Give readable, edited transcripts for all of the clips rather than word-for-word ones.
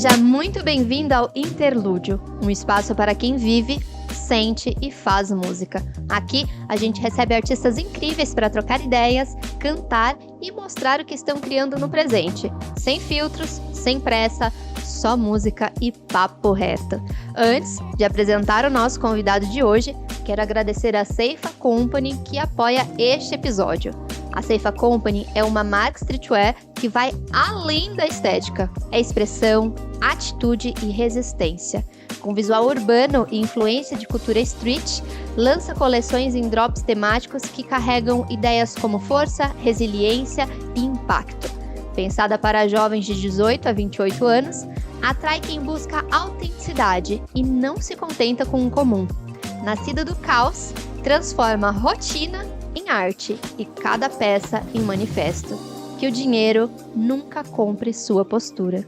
Seja muito bem-vindo ao Interlúdio, um espaço para quem vive, sente e faz música. Aqui a gente recebe artistas incríveis para trocar ideias, cantar e mostrar o que estão criando no presente. Sem filtros, sem pressa, só música e papo reto. Antes de apresentar o nosso convidado de hoje, quero agradecer a Ceifa Company que apoia este episódio. A Ceifa Company é uma marca streetwear que vai além da estética. É expressão, atitude e resistência. Com visual urbano e influência de cultura street, lança coleções em drops temáticos que carregam ideias como força, resiliência e impacto. Pensada para jovens de 18 a 28 anos, atrai quem busca autenticidade e não se contenta com o comum. Nascida do caos, transforma rotina em arte e cada peça em manifesto. Que o dinheiro nunca compre sua postura.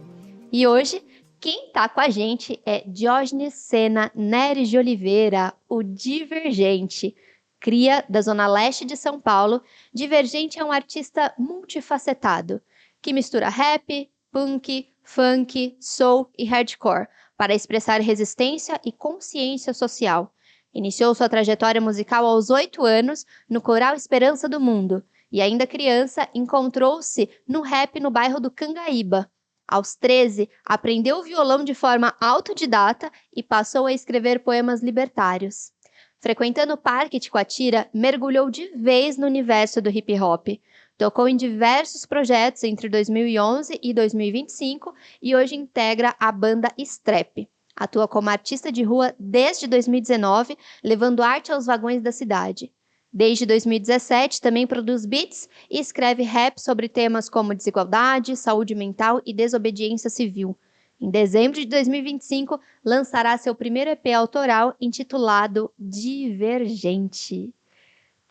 E hoje, quem tá com a gente é Diógenes Sena Neres de Oliveira, o Divergente. Cria da Zona Leste de São Paulo, Divergente é um artista multifacetado, que mistura rap, punk, funk, soul e hardcore para expressar resistência e consciência social. Iniciou sua trajetória musical aos 8 anos no coral Esperança do Mundo e, ainda criança, encontrou-se no rap no bairro do Cangaíba. Aos 13, aprendeu o violão de forma autodidata e passou a escrever poemas libertários. Frequentando o Parque Ticoatira, mergulhou de vez no universo do hip-hop. Tocou em diversos projetos entre 2011 e 2025 e hoje integra a banda Strep. Atua como artista de rua desde 2019, levando arte aos vagões da cidade. Desde 2017, também produz beats e escreve rap sobre temas como desigualdade, saúde mental e desobediência civil. Em dezembro de 2025, lançará seu primeiro EP autoral intitulado Divergente.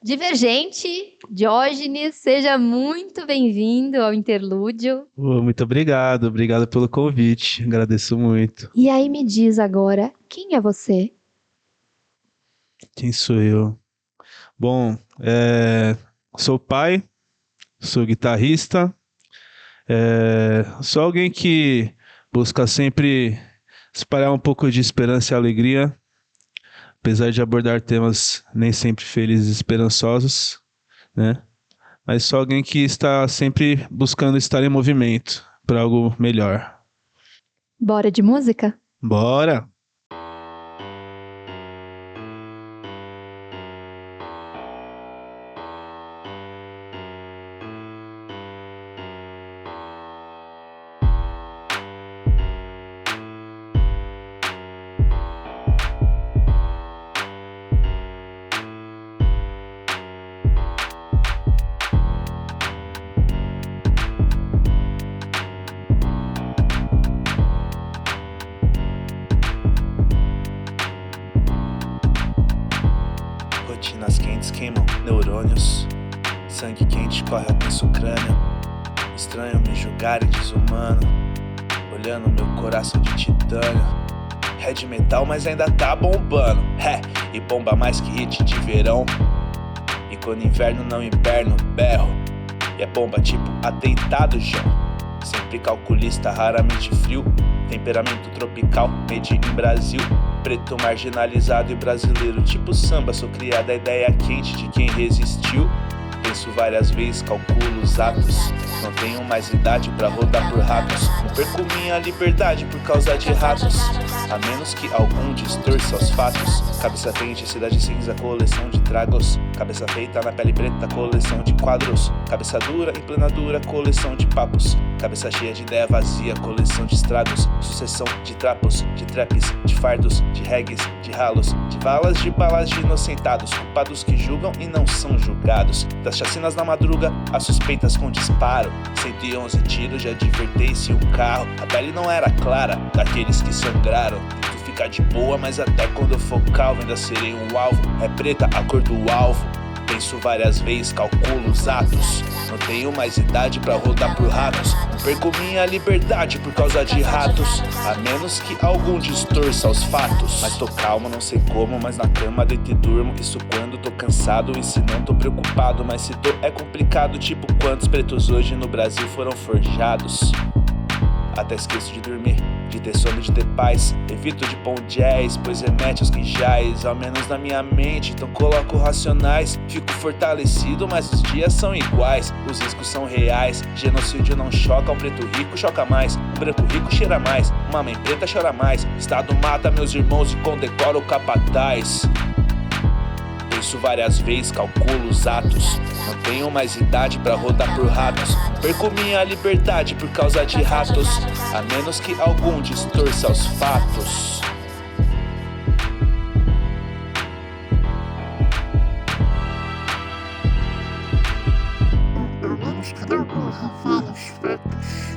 Divergente, Diógenes, seja muito bem-vindo ao Interlúdio. Muito obrigado pelo convite, agradeço muito. E aí me diz agora, quem é você? Quem sou eu? Bom, sou pai, sou guitarrista, sou alguém que busca sempre espalhar um pouco de esperança e alegria, apesar de abordar temas nem sempre felizes e esperançosos, né? Mas sou alguém que está sempre buscando estar em movimento para algo melhor. Bora de música? Bora! Rotinas quentes queimam neurônios, sangue quente corre ao penso crânio. Estranho me julgarem desumano, olhando meu coração de titânio. Heavy metal, mas ainda tá bombando, e bomba mais que hit de verão. E quando inverno não inverno, berro, e é bomba tipo atentado, João. Sempre calculista, raramente frio, temperamento tropical, made in Brasil. Preto marginalizado e brasileiro, tipo samba. Sou criada a ideia quente de quem resistiu. Penso várias vezes, calculo os atos. Não tenho mais idade pra rodar por ratos. Não perco minha liberdade por causa de ratos, a menos que algum distorça os fatos. Cabeça quente, cidade cinza, coleção de tragos. Cabeça feita na pele preta, coleção de quadros. Cabeça dura, em plena dura, coleção de papos. Cabeça cheia de ideia vazia, coleção de estragos. Sucessão de trapos, de traps, de fardos, de regues, de ralos, de balas de inocentados. Culpados que julgam e não são julgados. Das chacinas na madruga, as suspeitas com disparo. 111 tiros de advertência e um carro. A pele não era clara, daqueles que sangraram. Tento ficar de boa, mas até quando eu for calvo ainda serei um alvo. É preta a cor do alvo. Penso várias vezes, calculo os atos. Não tenho mais idade pra rodar por ratos. Não perco minha liberdade por causa de ratos, a menos que algum distorça os fatos. Mas tô calmo, não sei como, mas na cama deito e durmo. Isso quando tô cansado e se não tô preocupado. Mas se tô é complicado, tipo quantos pretos hoje no Brasil foram forjados. Até esqueço de dormir. de ter sono, de ter paz. Evito de pão jazz, pois remete aos quinjais, ao menos na minha mente, então coloco racionais. Fico fortalecido, mas os dias são iguais, os riscos são reais. Genocídio não choca, um preto rico choca mais, um branco rico cheira mais, uma mãe preta chora mais. Estado mata meus irmãos e condecora o capataz. Penso várias vezes, calculo os atos. Não tenho mais idade pra rodar por ratos. Perco minha liberdade por causa de ratos, a menos que algum distorça os fatos. A menos que algum revele os fatos.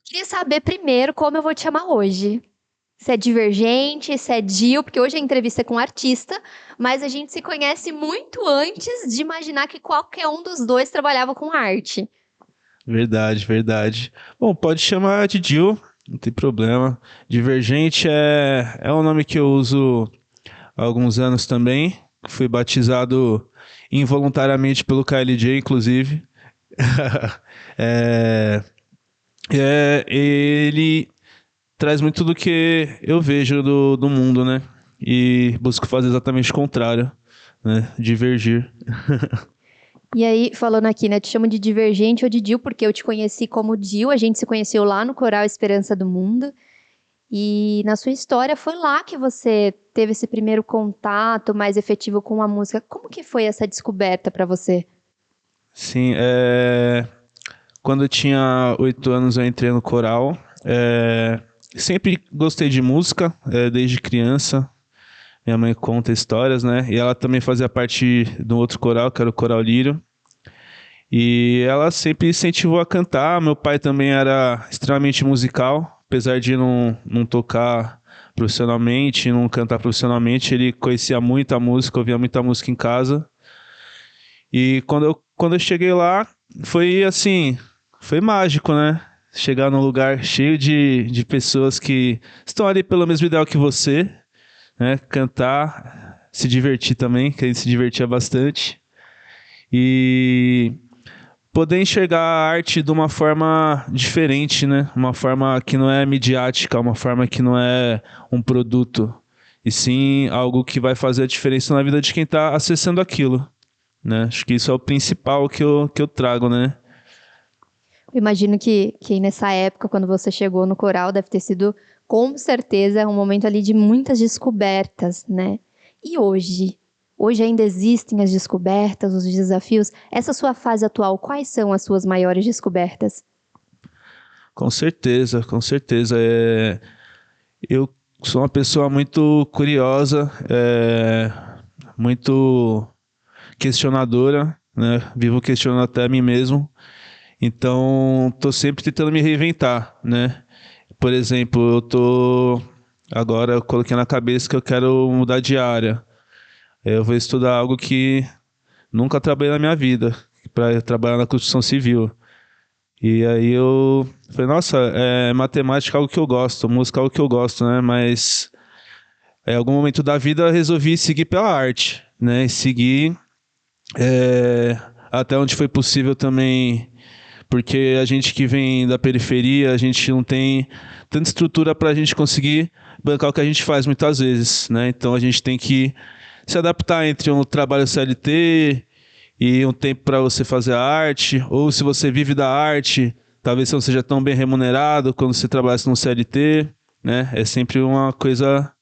Queria saber primeiro como eu vou te chamar hoje. Se é Divergente, se é Dil, porque hoje a entrevista é com um artista, mas a gente se conhece muito antes de imaginar que qualquer um dos dois trabalhava com arte. Verdade, verdade. Bom, pode chamar de Dil, não tem problema. Divergente é um nome que eu uso há alguns anos também. Fui batizado involuntariamente pelo KLJ, inclusive. Ele traz muito do que eu vejo do mundo, né? E busco fazer exatamente o contrário, né? Divergir. E aí, falando aqui, né, te chamo de Divergente ou de Dil, porque eu te conheci como Dil, a gente se conheceu lá no Coral Esperança do Mundo. E na sua história foi lá que você teve esse primeiro contato mais efetivo com a música. Como que foi essa descoberta para você? Sim, quando eu tinha 8 anos eu entrei no coral. Sempre gostei de música, desde criança. Minha mãe conta histórias, né? E ela também fazia parte de um outro coral, que era o Coral Lírio. E ela sempre incentivou a cantar. Meu pai também era extremamente musical, apesar de não tocar profissionalmente, não cantar profissionalmente, ele conhecia muita música, ouvia muita música em casa. E quando eu cheguei lá, foi assim, foi mágico, né? Chegar num lugar cheio de pessoas que estão ali pelo mesmo ideal que você, né? Cantar, se divertir também, que a gente se divertia bastante. E poder enxergar a arte de uma forma diferente, né? Uma forma que não é midiática, uma forma que não é um produto, e sim algo que vai fazer a diferença na vida de quem está acessando aquilo, né? Acho que isso é o principal que eu trago, né? Eu imagino que nessa época, quando você chegou no coral, deve ter sido, com certeza, um momento ali de muitas descobertas, né? E hoje? Hoje ainda existem as descobertas, os desafios. Essa sua fase atual, quais são as suas maiores descobertas? Com certeza, com certeza. Eu sou uma pessoa muito curiosa, muito questionadora, né? Vivo questionando até a mim mesmo. Então, estou sempre tentando me reinventar, né? Por exemplo, agora eu coloquei na cabeça que eu quero mudar de área. Eu vou estudar algo que nunca trabalhei na minha vida, para trabalhar na construção civil. E aí eu falei, nossa, matemática é algo que eu gosto, música é algo que eu gosto, né? Mas em algum momento da vida eu resolvi seguir pela arte, né? E seguir até onde foi possível também, porque a gente que vem da periferia, a gente não tem tanta estrutura para a gente conseguir bancar o que a gente faz muitas vezes, né? Então a gente tem que se adaptar entre um trabalho CLT e um tempo para você fazer a arte, ou se você vive da arte, talvez você não seja tão bem remunerado quando você trabalhasse no CLT, né? É sempre uma coisa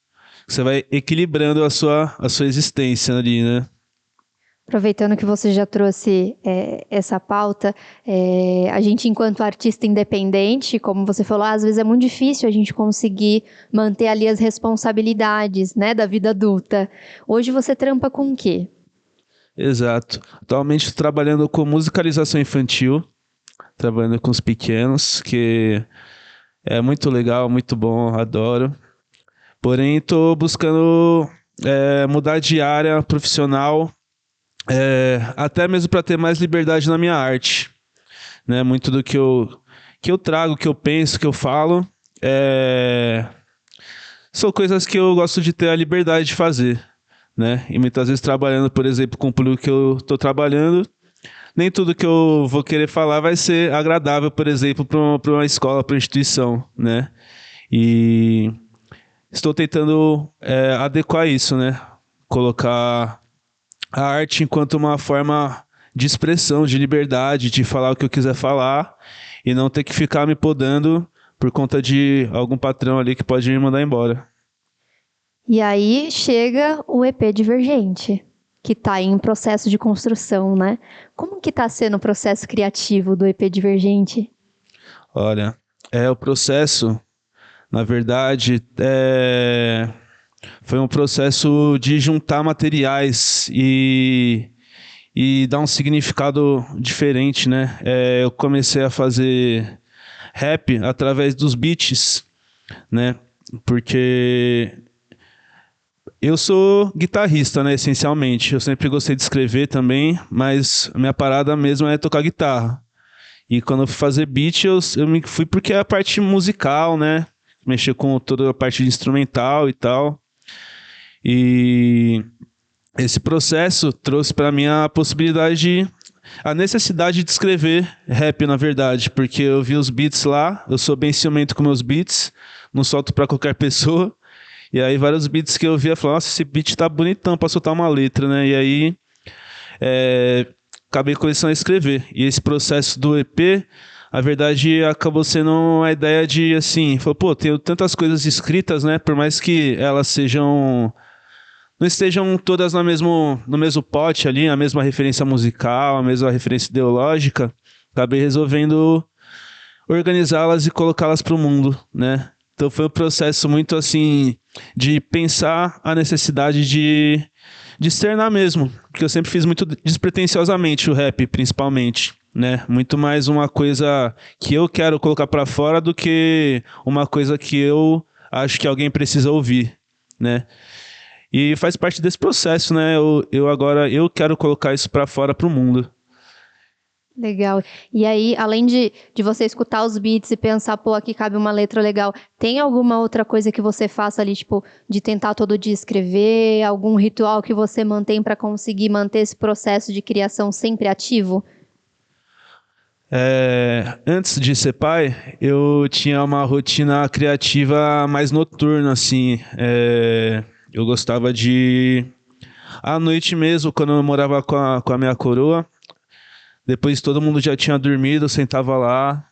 que você vai equilibrando a sua existência ali, né? Aproveitando que você já trouxe essa pauta, a gente, enquanto artista independente, como você falou, às vezes é muito difícil a gente conseguir manter ali as responsabilidades, né, da vida adulta. Hoje você trampa com o quê? Exato. Atualmente estou trabalhando com musicalização infantil, trabalhando com os pequenos, que é muito legal, muito bom, adoro. Porém, estou buscando mudar de área profissional, até mesmo para ter mais liberdade na minha arte, né? Muito do que eu trago, que eu penso, que eu falo, são coisas que eu gosto de ter a liberdade de fazer, né? E muitas vezes trabalhando, por exemplo, com o público que eu estou trabalhando, nem tudo que eu vou querer falar vai ser agradável, por exemplo, para uma escola, para uma instituição, né? E estou tentando adequar isso, né? Colocar a arte enquanto uma forma de expressão, de liberdade, de falar o que eu quiser falar e não ter que ficar me podando por conta de algum patrão ali que pode me mandar embora. E aí chega o EP Divergente, que está em processo de construção, né? Como que está sendo o processo criativo do EP Divergente? Olha, o processo, na verdade, foi um processo de juntar materiais e dar um significado diferente, né? Eu comecei a fazer rap através dos beats, né? Porque eu sou guitarrista, né? Essencialmente. Eu sempre gostei de escrever também, mas a minha parada mesmo é tocar guitarra. E quando eu fui fazer beat, eu me fui porque é a parte musical, né? Mexer com toda a parte de instrumental e tal. E esse processo trouxe para mim a possibilidade a necessidade de escrever rap, na verdade, porque eu vi os beats lá, eu sou bem ciumento com meus beats, não solto para qualquer pessoa, e aí vários beats que eu via, eu falava, nossa, esse beat tá bonitão para soltar uma letra, né? E aí acabei começando a escrever, e esse processo do EP, a verdade, acabou sendo a ideia de, assim, falou, pô, tenho tantas coisas escritas, né, por mais que elas não estejam todas no mesmo pote ali, a mesma referência musical, a mesma referência ideológica, acabei resolvendo organizá-las e colocá-las para o mundo, né? Então foi um processo muito assim de pensar a necessidade de externar mesmo, porque eu sempre fiz muito despretensiosamente o rap, principalmente, né? Muito mais uma coisa que eu quero colocar para fora do que uma coisa que eu acho que alguém precisa ouvir, né? E faz parte desse processo, né? Eu quero colocar isso para fora pro mundo. Legal. E aí, além de você escutar os beats e pensar, pô, aqui cabe uma letra legal, tem alguma outra coisa que você faça ali, tipo, de tentar todo dia escrever, algum ritual que você mantém para conseguir manter esse processo de criação sempre ativo? Antes de ser pai, eu tinha uma rotina criativa mais noturna, assim. Eu gostava de... À noite mesmo, quando eu morava com a minha coroa, depois todo mundo já tinha dormido, eu sentava lá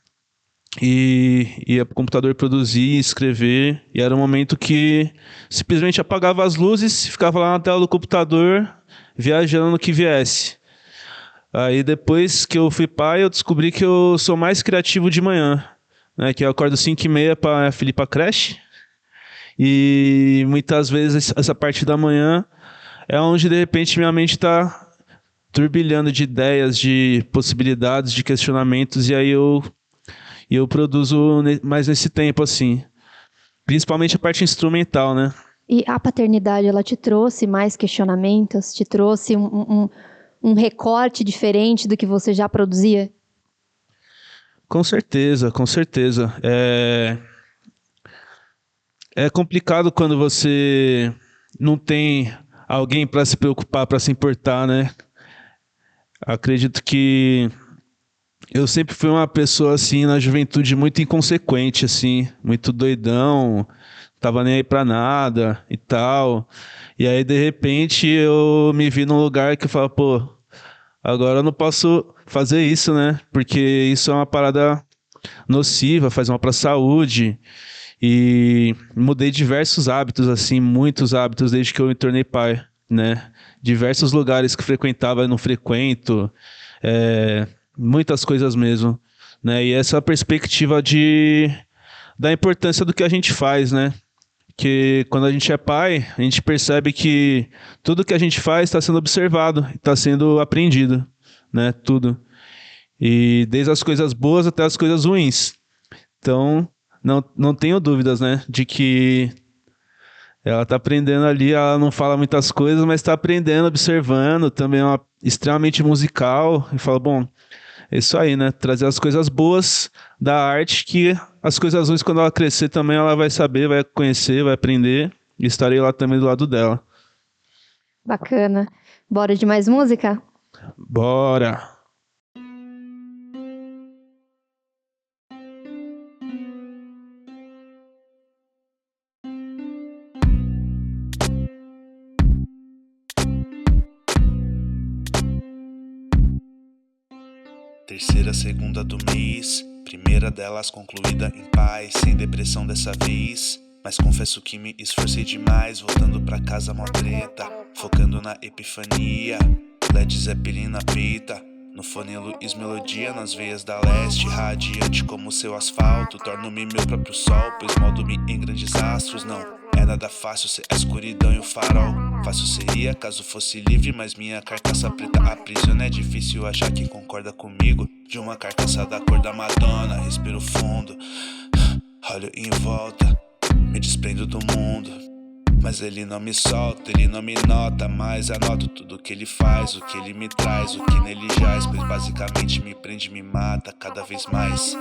e ia pro computador produzir, escrever. E era um momento que simplesmente apagava as luzes, ficava lá na tela do computador, viajando no que viesse. Aí depois que eu fui pai, eu descobri que eu sou mais criativo de manhã, né? Que eu acordo 5h30 para a filha ir pra creche. E muitas vezes essa parte da manhã é onde de repente minha mente está turbilhando de ideias, de possibilidades, de questionamentos, e aí eu produzo mais nesse tempo, assim. Principalmente a parte instrumental, né? E a paternidade, ela te trouxe mais questionamentos? Te trouxe um recorte diferente do que você já produzia? Com certeza, com certeza. É complicado quando você não tem alguém para se preocupar, para se importar, né? Acredito que eu sempre fui uma pessoa, assim, na juventude muito inconsequente, assim, muito doidão, tava nem aí pra nada e tal. E aí, de repente, eu me vi num lugar que eu falo, pô, agora eu não posso fazer isso, né? Porque isso é uma parada nociva, faz mal pra saúde. E mudei diversos hábitos, assim, muitos hábitos desde que eu me tornei pai, né? Diversos lugares que frequentava eu não frequento, muitas coisas mesmo, né? E essa perspectiva da importância do que a gente faz, né? Que quando a gente é pai, a gente percebe que tudo que a gente faz está sendo observado, está sendo aprendido, né? Tudo. E desde as coisas boas até as coisas ruins. Então, não tenho dúvidas, né? De que ela está aprendendo ali, ela não fala muitas coisas, mas está aprendendo, observando, também é extremamente musical. E fala, bom, É isso aí, né? Trazer as coisas boas da arte, que as coisas ruins, quando ela crescer também, ela vai saber, vai conhecer, vai aprender. E estarei lá também do lado dela. Bacana. Bora de mais música? Bora! Terceira, segunda do mês, primeira delas concluída em paz, sem depressão dessa vez. Mas confesso que me esforcei demais, voltando pra casa mó treta, focando na epifania. Led Zeppelin na peita, no fone Luiz Melodia, nas veias da leste, radiante como seu asfalto. Torno-me meu próprio sol, pois moldo-me em grandes astros. Não é nada fácil ser a escuridão e o farol. Fácil seria caso fosse livre, mas minha carcaça preta aprisiona. É difícil achar quem concorda comigo, de uma carcaça da cor da Madonna. Respiro fundo, olho em volta, me desprendo do mundo. Mas ele não me solta, ele não me nota, mas anoto tudo que ele faz, o que ele me traz, o que nele jaz, pois basicamente me prende, me mata cada vez mais.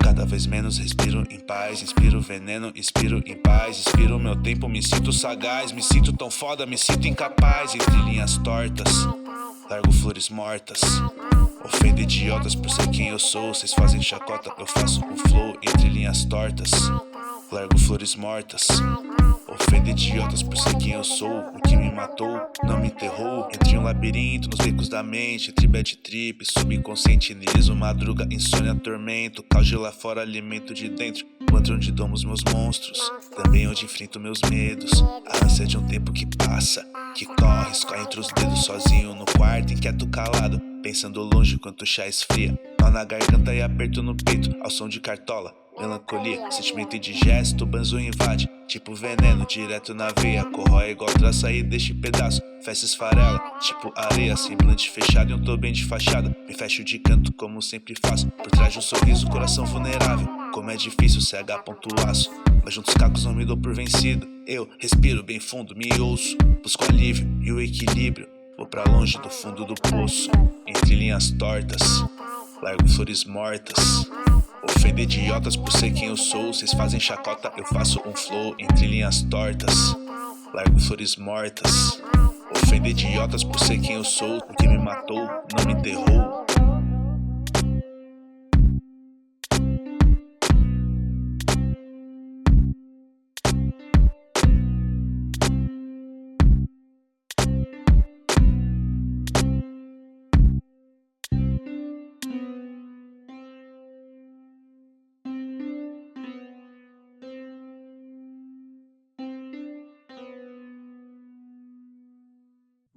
Cada vez menos respiro em paz, inspiro veneno, inspiro em paz, inspiro meu tempo, me sinto sagaz, me sinto tão foda, me sinto incapaz. Entre linhas tortas, largo flores mortas, ofendo idiotas por ser quem eu sou. Vocês fazem chacota, eu faço um flow. Entre linhas tortas, largo flores mortas, ofendo idiotas por ser quem eu sou. O que me matou não me enterrou. Entre um labirinto nos becos da mente, entre bad trip, subconsciente, niilismo, madruga, insônia, tormento, caos de lá fora, alimento de dentro. Enquanto onde domo os meus monstros, também onde enfrento meus medos. A ânsia de um tempo que passa, que corre, escorre entre os dedos, sozinho no quarto, inquieto, calado, pensando longe enquanto o chá esfria. Nó na garganta e aperto no peito, ao som de cartola. Melancolia, sentimento indigesto, banzo invade, tipo veneno, direto na veia. Corrói igual traça e deixa pedaço, festa esfarela, tipo areia. Semblante fechado e um tô bem de fachada, me fecho de canto como sempre faço. Por trás de um sorriso, coração vulnerável, como é difícil CH ponto aço. Mas juntos cacos não me dou por vencido, eu respiro bem fundo, me ouço, busco alívio e o equilíbrio. Vou pra longe do fundo do poço, entre linhas tortas, largo flores mortas, ofendo idiotas por ser quem eu sou. Vocês fazem chacota, eu faço um flow. Entre linhas tortas, largo flores mortas, ofendo idiotas por ser quem eu sou. O que me matou não me enterrou.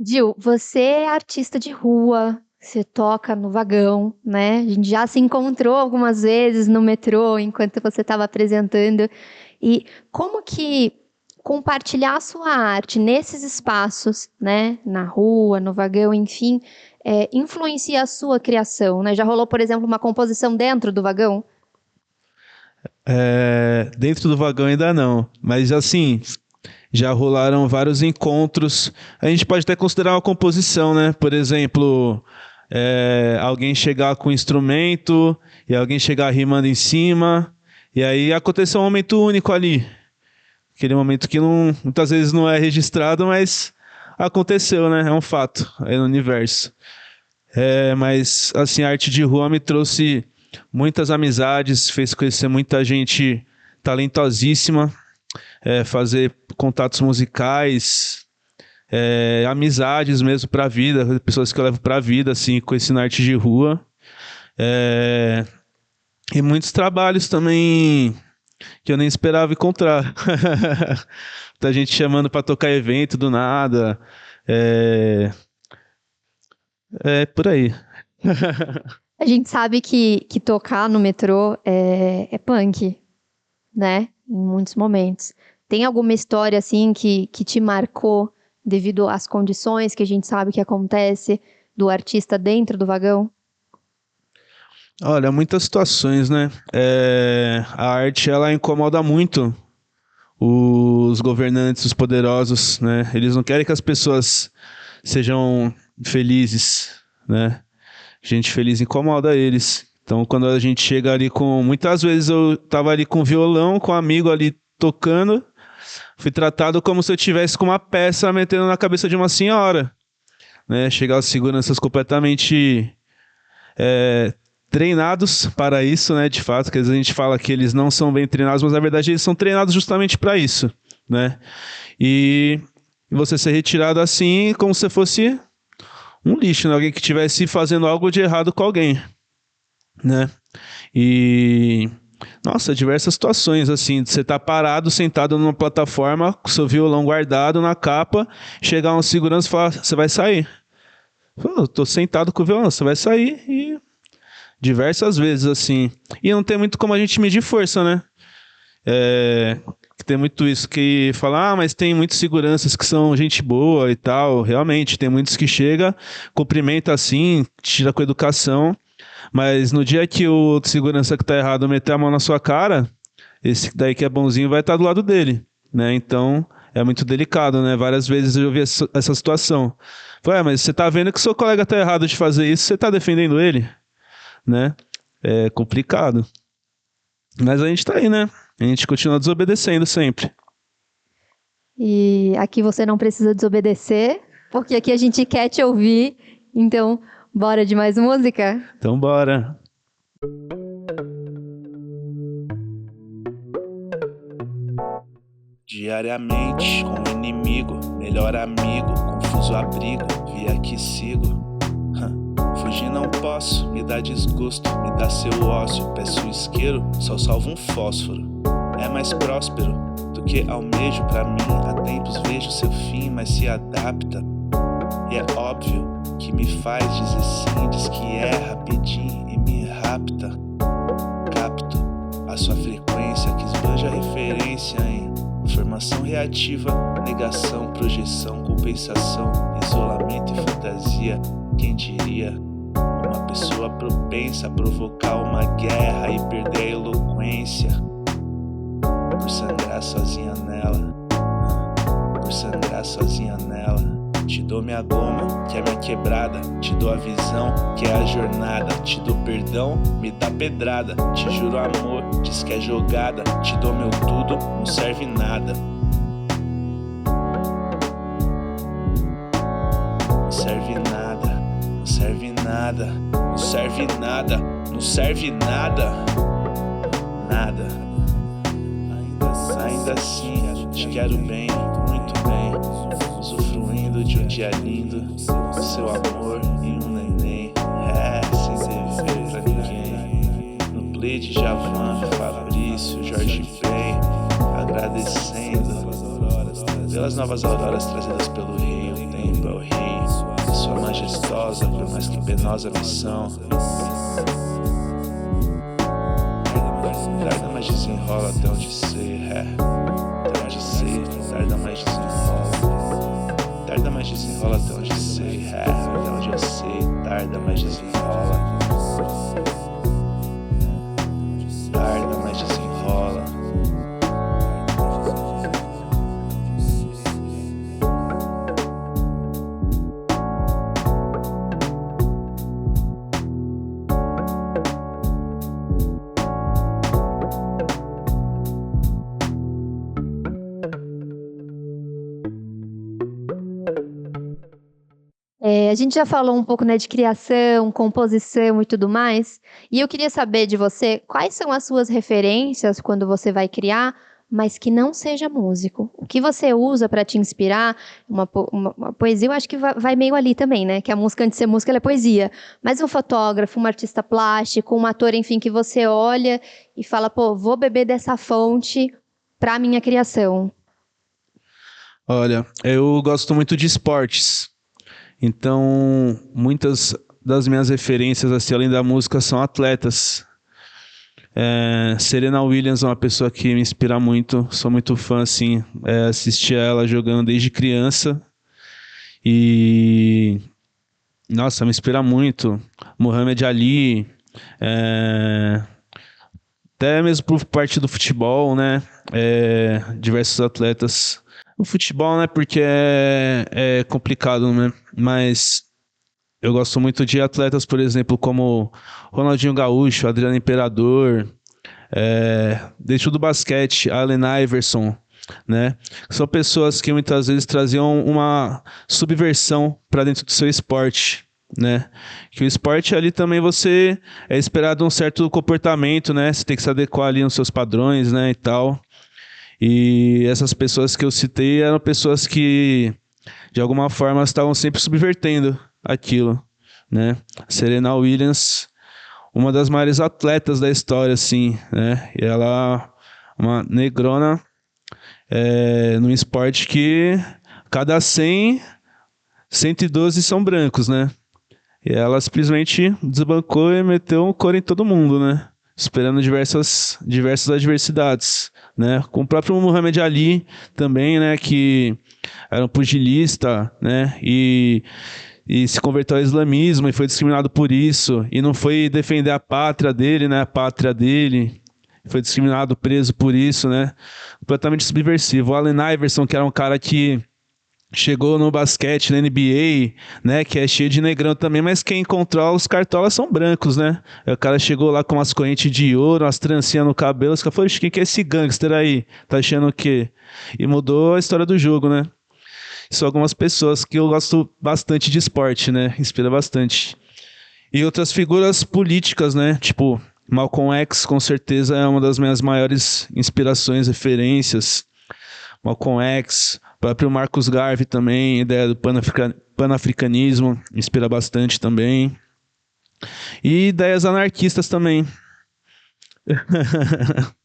Gil, você é artista de rua, você toca no vagão, né? A gente já se encontrou algumas vezes no metrô enquanto você estava apresentando. E como que compartilhar a sua arte nesses espaços, né? Na rua, no vagão, enfim, influencia a sua criação, né? Já rolou, por exemplo, uma composição dentro do vagão? Dentro do vagão ainda não, mas assim, já rolaram vários encontros. A gente pode até considerar uma composição, né? Por exemplo, alguém chegar com um instrumento e alguém chegar rimando em cima, e aí aconteceu um momento único ali. Aquele momento que muitas vezes não é registrado, mas aconteceu, né? É um fato aí no universo. Mas assim, a arte de rua me trouxe muitas amizades, fez conhecer muita gente talentosíssima, fazer contatos musicais, amizades mesmo para a vida, pessoas que eu levo para a vida, assim, conhecendo arte de rua. E muitos trabalhos também que eu nem esperava encontrar. Muita gente chamando para tocar evento do nada. Por aí. A gente sabe que tocar no metrô é punk, né? Em muitos momentos. Tem alguma história, assim, que te marcou devido às condições que a gente sabe que acontece do artista dentro do vagão? Olha, muitas situações, né? A arte, ela incomoda muito os governantes, os poderosos, né? Eles não querem que as pessoas sejam felizes, né? Gente feliz incomoda eles. Então, quando a gente chega ali com... Muitas vezes eu tava ali com violão, com um amigo ali tocando, fui tratado como se eu tivesse com uma peça metendo na cabeça de uma senhora, né? Chegar os seguranças completamente treinados para isso, né? De fato, que às vezes a gente fala que eles não são bem treinados, mas na verdade eles são treinados justamente para isso, né? E você ser retirado assim, como se fosse um lixo, né? Alguém que estivesse fazendo algo de errado com alguém, né? E nossa, diversas situações assim, de você estar parado, sentado numa plataforma, com seu violão guardado na capa, chegar um segurança e falar, você vai sair. Eu tô sentado com o violão, você vai sair. E diversas vezes assim. E não tem muito como a gente medir força, né? Tem muito isso que fala, mas tem muitos seguranças que são gente boa e tal. Realmente, tem muitos que chega, cumprimenta assim, tira com educação. Mas no dia que o segurança que tá errado meter a mão na sua cara, esse daí que é bonzinho vai estar do lado dele, né? Então, é muito delicado, né? Várias vezes eu vi essa situação. Falei, mas você tá vendo que seu colega tá errado de fazer isso, você tá defendendo ele, né? É complicado. Mas a gente tá aí, né? A gente continua desobedecendo sempre. E aqui você não precisa desobedecer, porque aqui a gente quer te ouvir. Então, bora de mais música? Então bora. Diariamente com o inimigo, melhor amigo, confuso abrigo, vi aqui sigo. Fugir não posso, me dá desgosto, me dá seu ócio, peço um isqueiro, só salvo um fósforo. É mais próspero do que almejo pra mim, há tempos vejo seu fim, mas se adapta. E é óbvio que me faz dizer sim, diz que é rapidinho e me rapta. Capto a sua frequência que esbanja referência em informação reativa, negação, projeção, compensação, isolamento e fantasia. Quem diria? Uma pessoa propensa a provocar uma guerra e perder a eloquência por sangrar sozinha nela, por sangrar sozinha nela. Te dou minha goma, que é minha quebrada, te dou a visão, que é a jornada, te dou perdão, me dá pedrada, te juro amor, diz que é jogada, te dou meu tudo, não serve nada. Não serve nada, não serve nada, não serve nada, não serve nada, nada. Ainda assim, te quero bem, muito bem, usufruindo de um dia lindo, seu amor e um neném, sem dever pra ninguém. No play de Javan, Fabrício, Jorge Ben, agradecendo pelas novas auroras trazidas pelo rio, o tempo é o rio, sua majestosa, por mais que penosa missão. Tarda, mas desenrola até onde sei, até onde sei, tarda, mas desenrola. Tarda, mas desenrola até onde sei, até onde eu sei, tarda, mas desenrola. Tarda, mas desenrola. A gente já falou um pouco, né, de criação, composição e tudo mais. E eu queria saber de você, quais são as suas referências quando você vai criar, mas que não seja músico? O que você usa para te inspirar? Uma poesia, eu acho que vai meio ali também, né? Que a música, antes de ser música, ela é poesia. Mas um fotógrafo, um artista plástico, um ator, enfim, que você olha e fala, pô, vou beber dessa fonte para a minha criação. Olha, eu gosto muito de esportes. Então, muitas das minhas referências, assim, além da música, são atletas. Serena Williams é uma pessoa que me inspira muito. Sou muito fã, assim, assisti ela jogando desde criança. E, nossa, me inspira muito. Muhammad Ali, até mesmo por parte do futebol, né? Diversos atletas. O futebol, né? Porque é complicado, né? Mas Eu gosto muito de atletas, por exemplo, como Ronaldinho Gaúcho, Adriano Imperador, dentro do basquete, Allen Iverson, né? São pessoas que muitas vezes traziam uma subversão para dentro do seu esporte, né? Que o esporte ali também você é esperado um certo comportamento, né? Você tem que se adequar ali nos seus padrões, né, e tal. E essas pessoas que eu citei eram pessoas que de alguma forma estavam sempre subvertendo aquilo, né? Serena Williams, uma das maiores atletas da história, assim, né? E ela, uma negrona, num esporte que cada 100, 112 são brancos, né? E ela simplesmente desbancou e meteu um couro em todo mundo, né? Superando diversas adversidades, né? Com o próprio Muhammad Ali também, né? Que era um pugilista, né? E se converteu ao islamismo e foi discriminado por isso. E não foi defender a pátria dele, né? A pátria dele. Foi discriminado, preso por isso, né? Completamente subversivo. O Allen Iverson, que era um cara que chegou no basquete, na NBA, né, que é cheio de negrão também, mas quem controla os cartolas são brancos, né? Aí o cara chegou lá com umas correntes de ouro, umas trancinhas no cabelo, os caras falaram, quem que é esse gangster aí? Tá achando o quê? E mudou a história do jogo, né? São algumas pessoas que eu gosto bastante de esporte, né? Inspira bastante. E outras figuras políticas, né? Tipo, Malcolm X, com certeza, é uma das minhas maiores inspirações, referências. Malcolm X, o próprio Marcus Garvey também, ideia do panafricanismo, inspira bastante também. E ideias anarquistas também.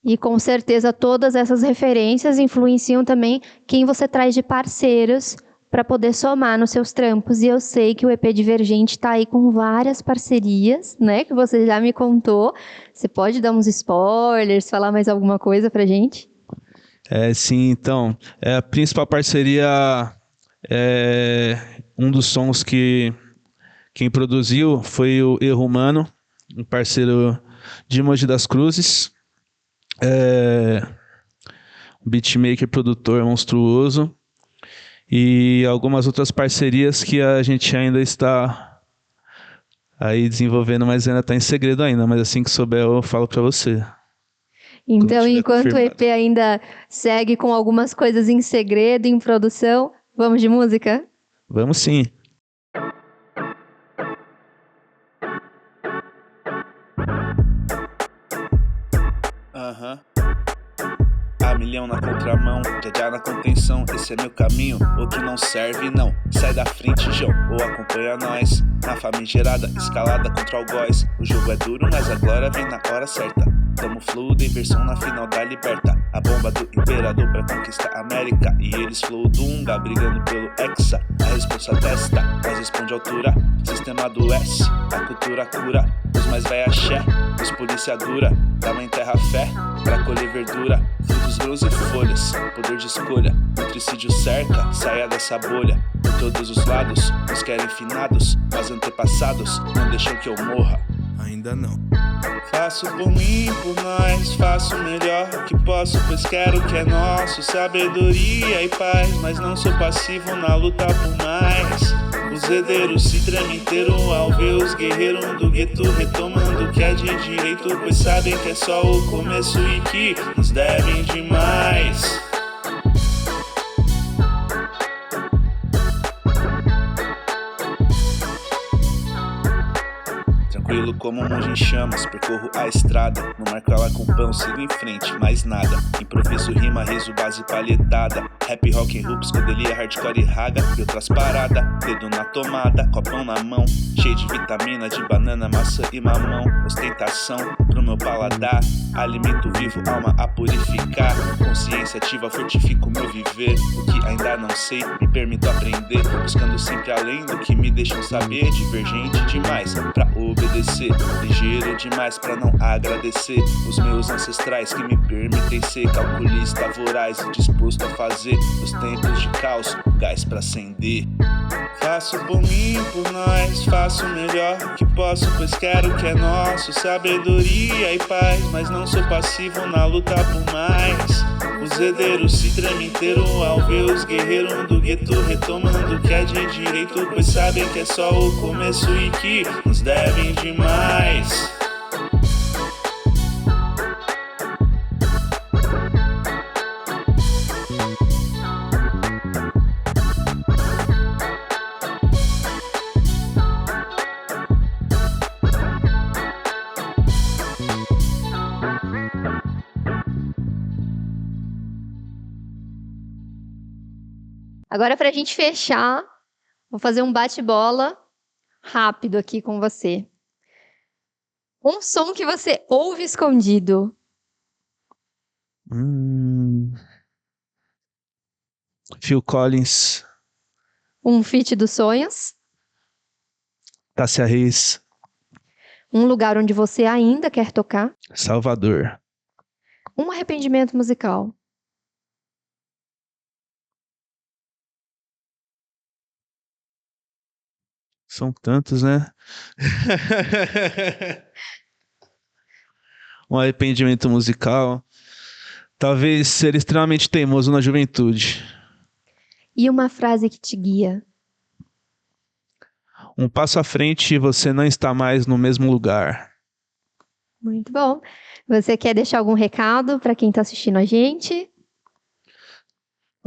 E com certeza todas essas referências influenciam também quem você traz de parceiros para poder somar nos seus trampos. E eu sei que o EP Divergente está aí com várias parcerias, né? Que você já me contou. Você pode dar uns spoilers, falar mais alguma coisa pra gente? Sim, então, a principal parceria um dos sons que quem produziu foi o Erro Humano, um parceiro de Mogi das Cruzes, beatmaker, produtor monstruoso, e algumas outras parcerias que a gente ainda está aí desenvolvendo, mas ainda está em segredo ainda, mas assim que souber eu falo para você. Então, enquanto o EP ainda segue com algumas coisas em segredo, em produção, vamos de música? Vamos sim. A milhão na contramão, já na contenção, esse é meu caminho, outro não serve não. Sai da frente, João, ou acompanha nós. Na famigerada, escalada contra algoz. O jogo é duro, mas a glória vem na hora certa. Tamo flow de inversão na final da liberta. A bomba do imperador pra conquistar a América. E eles flow Dunga, brigando pelo Hexa. A responsa testa, nós responde altura. Sistema do S, a cultura cura. Os mais vai axé, os polícia dura. Da mãe terra fé, pra colher verdura. Frutos, grãos e folhas, poder de escolha. Nutricídio cerca, saia dessa bolha. Por todos os lados, nos querem finados. Mas antepassados não deixam que eu morra. Ainda não. Faço por mim, por nós, faço o melhor que posso, pois quero o que é nosso, sabedoria e paz, mas não sou passivo na luta por mais. Os herdeiros se tremem inteiro ao ver os guerreiros do gueto retomando o que é de direito, pois sabem que é só o começo e que nos devem demais. Tranquilo como um monge em chamas, percorro a estrada. Não marco ela com pão, sigo em frente, mais nada. Improviso, rima, riso, base palhetada. Rap, rock and roll, psicodelia, hardcore e raga. E outras paradas, dedo na tomada, copão na mão. Cheio de vitamina, de banana, maçã e mamão. Ostentação pro meu paladar. Alimento vivo, alma a purificar. Consciência ativa, fortifico meu viver. O que ainda não sei, me permito aprender. Buscando sempre além do que me deixam saber. Divergente demais pra obedecer, ligeiro demais pra não agradecer os meus ancestrais que me permitem ser calculista, voraz e disposto a fazer os tempos de caos, gás pra acender. Faço por mim, por nós, faço o melhor que posso, pois quero o que é nosso. Sabedoria e paz, mas não sou passivo na luta por mais. Os herdeiros se tremem inteiro ao ver os guerreiros do gueto retomando o que é de direito, pois sabem que é só o começo e que nos devem demais. Agora, para a gente fechar, vou fazer um bate-bola rápido aqui com você. Um som que você ouve escondido. Phil Collins, Um feat dos sonhos. Tássia Reis, Um lugar onde você ainda quer tocar. Salvador. Um arrependimento musical. São tantos, né? Um arrependimento musical. Talvez ser extremamente teimoso na juventude. E uma frase que te guia. Um passo à frente e você não está mais no mesmo lugar. Muito bom. Você quer deixar algum recado para quem está assistindo a gente?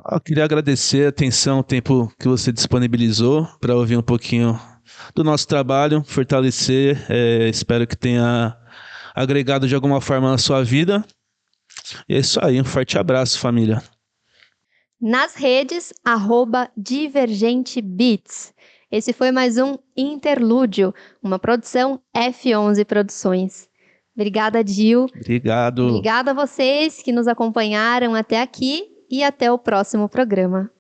Eu queria agradecer a atenção, o tempo que você disponibilizou para ouvir um pouquinho do nosso trabalho, fortalecer. Espero que tenha agregado de alguma forma na sua vida. E é isso aí, um forte abraço, família. Nas redes, @DivergenteBeats. Esse foi mais um Interlúdio, uma produção F11 Produções. Obrigada, Gil. Obrigado. Obrigada a vocês que nos acompanharam até aqui e até o próximo programa.